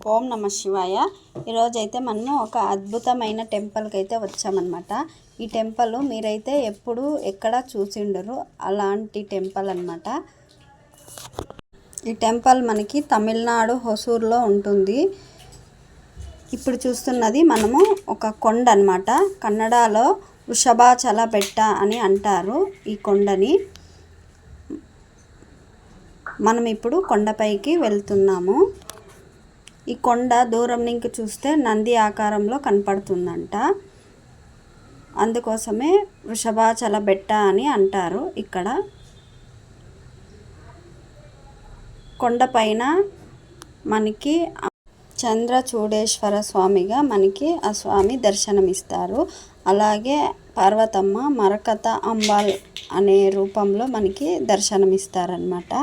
ఓం నమ శివాయ. ఈరోజైతే మనం ఒక అద్భుతమైన టెంపుల్కి అయితే వచ్చామన్నమాట. ఈ టెంపుల్ మీరైతే ఎప్పుడు ఎక్కడ చూసిండరు, అలాంటి టెంపుల్ అన్నమాట. ఈ టెంపుల్ మనకి తమిళనాడు హొసూర్లో ఉంటుంది. ఇప్పుడు చూస్తున్నది మనము ఒక కొండ అన్నమాట. కన్నడలో వృషభాచల బెట్ట అని అంటారు ఈ కొండని. మనం ఇప్పుడు కొండపైకి వెళ్తున్నాము. ఈ కొండ దూరం నుంచి చూస్తే నంది ఆకారంలో కనపడుతుందంట. అందుకోసమే వృషభాచల బెట్ట అని అంటారు. ఇక్కడ కొండపైన మనకి చంద్రచూడేశ్వర స్వామిగా మనకి ఆ స్వామి దర్శనమిస్తారు. అలాగే పార్వతమ్మ మరకత అంబాల్ అనే రూపంలో మనకి దర్శనమిస్తారనమాట.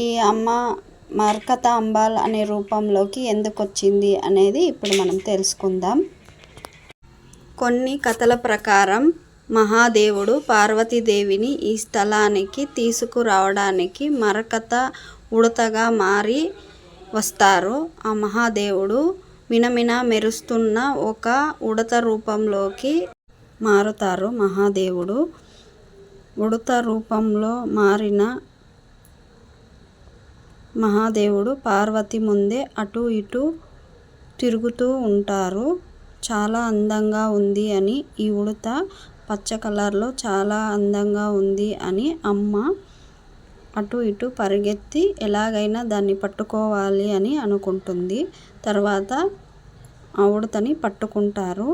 ఈ అమ్మ మరకత అంబాల్ అనే రూపంలోకి ఎందుకు వచ్చింది అనేది ఇప్పుడు మనం తెలుసుకుందాం. కొన్ని కథల ప్రకారం మహాదేవుడు పార్వతీదేవిని ఈ స్థలానికి తీసుకురావడానికి మరకత ఉడతగా మారి వస్తారు. ఆ మహాదేవుడు మినమిన మెరుస్తున్న ఒక ఉడత రూపంలోకి మారుతారు. మహాదేవుడు ఉడత రూపంలో మారిన మహాదేవుడు పార్వతి ముందే అటు ఇటు తిరుగుతూ ఉంటారు. చాలా అందంగా ఉంది అని, ఈ ఉడత పచ్చ కలర్లో చాలా అందంగా ఉంది అని అమ్మ అటు ఇటు పరిగెత్తి ఎలాగైనా దాన్ని పట్టుకోవాలి అని అనుకుంటుంది. తర్వాత ఆ ఉడతని పట్టుకుంటారు.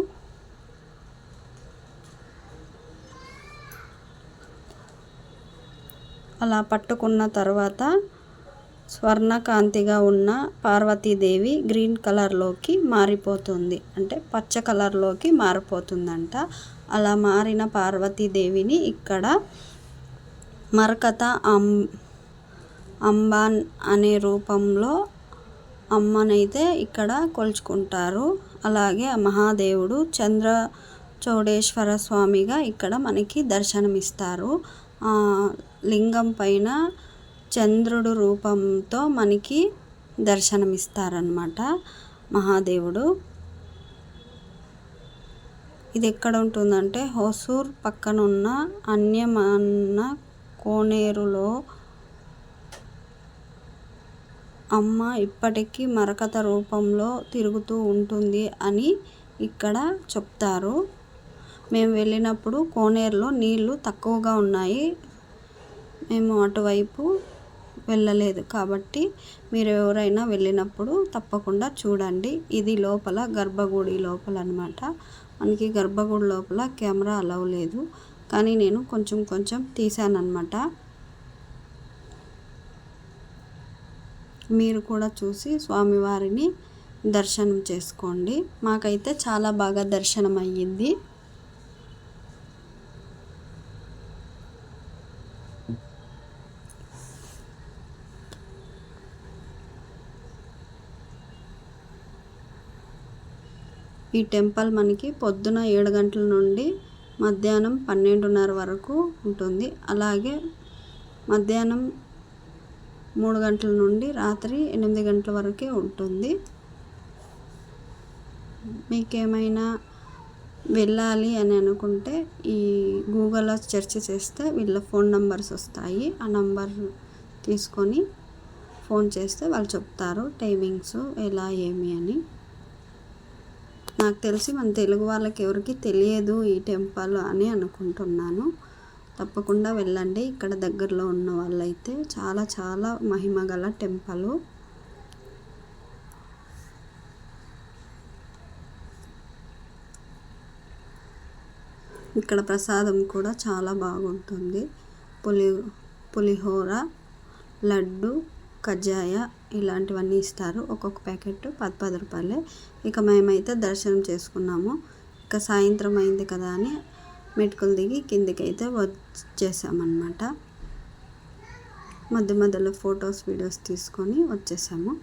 అలా పట్టుకున్న తర్వాత స్వర్ణకాంతిగా ఉన్న పార్వతీదేవి గ్రీన్ కలర్లోకి మారిపోతుంది, అంటే పచ్చ కలర్లోకి మారిపోతుందంట. అలా మారిన పార్వతీదేవిని ఇక్కడ మరకత అంబాన్ అనే రూపంలో అమ్మనైతే ఇక్కడ కొలుచుకుంటారు. అలాగే మహాదేవుడు చంద్రచూడేశ్వర స్వామిగా ఇక్కడ మనకి దర్శనమిస్తారు. లింగం పైన చంద్రుడు రూపంతో మనకి దర్శనమిస్తారనమాట మహాదేవుడు. ఇది ఎక్కడ ఉంటుందంటే హొసూర్ పక్కనున్న అన్యమన్న కోనేరులో. అమ్మ ఇప్పటికీ మరకత రూపంలో తిరుగుతూ ఉంటుంది అని ఇక్కడ చెప్తారు. మేము వెళ్ళినప్పుడు కోనేరులో నీళ్లు తక్కువగా ఉన్నాయి, మేము అటువైపు వెళ్ళలేదు. కాబట్టి మీరు ఎవరైనా వెళ్ళినప్పుడు తప్పకుండా చూడండి. ఇది లోపల గర్భగుడి లోపల అన్నమాట. మనకి గర్భగుడి లోపల కెమెరా అలౌ లేదు, కానీ నేను కొంచెం తీసానన్నమాట. మీరు కూడా చూసి స్వామివారిని దర్శనం చేసుకోండి. మాకైతే చాలా బాగా దర్శనం అయ్యింది. ఈ టెంపుల్ మనకి పొద్దున 7 గంటల నుండి మధ్యాహ్నం 12:30 వరకు ఉంటుంది. అలాగే మధ్యాహ్నం 3 గంటల నుండి రాత్రి 8 గంటల వరకే ఉంటుంది. మీకేమైనా వెళ్ళాలి అని అనుకుంటే ఈ గూగుల్లో సెర్చ్ చేస్తే వీళ్ళ ఫోన్ నంబర్స్ వస్తాయి. ఆ నంబర్ తీసుకొని ఫోన్ చేస్తే వాళ్ళు చెప్తారు టైమింగ్స్ ఎలా ఏమి అని. నాకు తెలిసి మన తెలుగు వాళ్ళకి ఎవరికి తెలియదు ఈ టెంపుల్ అని అనుకుంటున్నాను. తప్పకుండా వెళ్ళండి. ఇక్కడ దగ్గరలో ఉన్న వాళ్ళైతే చాలా మహిమ గల టెంపుల్. ఇక్కడ ప్రసాదం కూడా చాలా బాగుంటుంది. పులిహోర, లడ్డు, కజ్జాయ ఇలాంటివన్నీ ఇస్తారు. ఒక్కొక్క ప్యాకెట్ 10 రూపాయలే. ఇక మేమైతే దర్శనం చేసుకున్నాము. ఇక సాయంత్రం అయింది కదా అని మెటుకులు దిగి కిందికైతే వచ్చేసామన్నమాట. మధ్యలో ఫొటోస్ వీడియోస్ తీసుకొని వచ్చేసాము.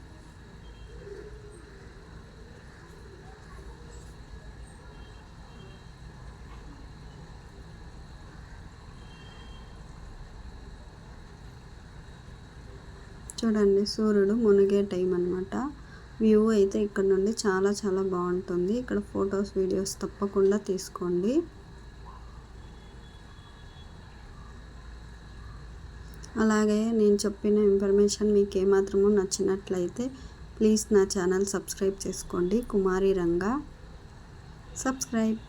చూడండి, సూర్యుడు మునిగే టైం అన్నమాట. వ్యూ అయితే ఇక్కడ నుండి చాలా చాలా బాగుంటుంది. ఇక్కడ ఫొటోస్ వీడియోస్ తప్పకుండా తీసుకోండి. అలాగే నేను చెప్పిన ఇన్ఫర్మేషన్ మీకు ఏమాత్రమూ నచ్చినట్లయితే ప్లీజ్ నా ఛానల్ సబ్స్క్రైబ్ చేసుకోండి. కుమారి రంగా సబ్స్క్రైబ్.